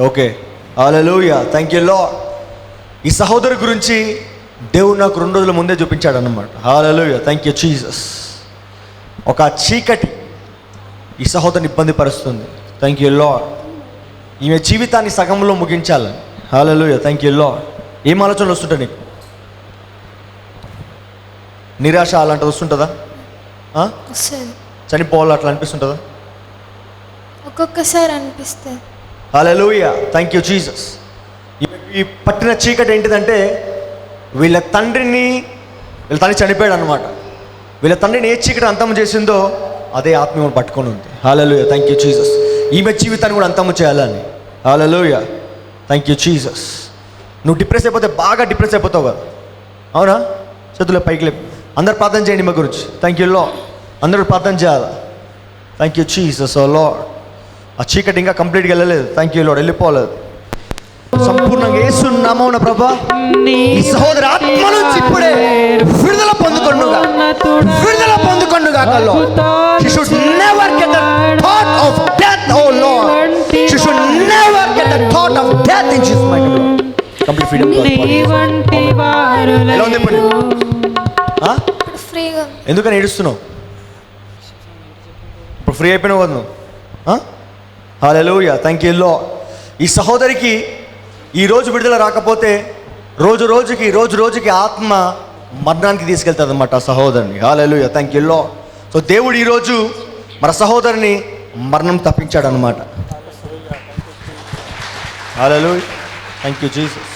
Okay, hallelujah, thank you lord. ఈ సహోదరు గురించి దేవుడు నాకు 2 రోజుల ముందే చూపించాడు అన్నమాట. హల్లెలూయా, థ్యాంక్ యూ జీసస్. ఒక చీకటి ఈ సహోదరుని ఇబ్బంది పరుస్తుంది. Thank you lord. ఈమె జీవితాన్ని సగంలో ముగించాలని. హల్లెలూయా, థ్యాంక్ యూ లార్డ్. ఏం ఆలోచనలు వస్తుంటాయి నీకు? నిరాశ అలాంటిది వస్తుంటుందా? చనిపోవాలి అట్లా అనిపిస్తుంటుందా? ఒక్కొక్కసారి అనిపిస్తుంది. హల్లెలూయా, థ్యాంక్ యూ జీసస్. ఈ పట్టిన చీకటి ఏంటిదంటే వీళ్ళ తండ్రి చనిపోయాడు అనమాట. వీళ్ళ తండ్రిని ఏ చీకటి అంతం చేసిందో అదే ఆత్మీయం పట్టుకొని ఉంది. హల్లెలూయా, థ్యాంక్ యూ జీసస్. ఈమె జీవితాన్ని కూడా అంతము చేయాలని. హల్లెలూయా, థ్యాంక్ యూ జీసస్. నువ్వు డిప్రెస్ అయిపోతే బాగా డిప్రెస్ అయిపోతావు కదా, అవునా? చేతుల్లో పైకి లేపు. అందరు ప్రార్థన చేయండి మా గురించి. Thank you lord. అందరూ ప్రార్థన చేయాలి. Thank you Jesus. Oh lord, ఆ చీకటి ఇంకా కంప్లీట్గా వెళ్ళలేదు. థ్యాంక్ యూ లార్డ్, వెళ్ళిపోలేదు. సంపూర్ణంగా యేసు నామమున ప్రభువా ఈ సహోదరి ఆత్మ నుంచి ఇప్పుడే విడుదల పొందుకొనుగా, విడుదల పొందుకొనుగా. She should never get the thought of death, oh Lord. She should never get the thought of death in Jesus' mighty name. Complete freedom to God. ఎలా ఉంది ఇప్పుడు? ఫ్రీగా. ఎందుకని ఏడుస్తున్నావు? ఇప్పుడు ఫ్రీ అయిపోయినావు కదా నువ్వు. హల్లెలూయా, థ్యాంక్ యూ లార్డ్. ఈ సహోదరికి ఈరోజు విడుదల రాకపోతే రోజు రోజుకి ఆత్మ మరణానికి తీసుకెళ్తుంది అన్నమాట ఆ సహోదరిని. హల్లెలూయా, థ్యాంక్ యూ లార్డ్. సో దేవుడు ఈరోజు మన సహోదరిని మరణం తప్పించాడు అనమాట. హల్లెలూయా, థ్యాంక్ యూ జీసస్.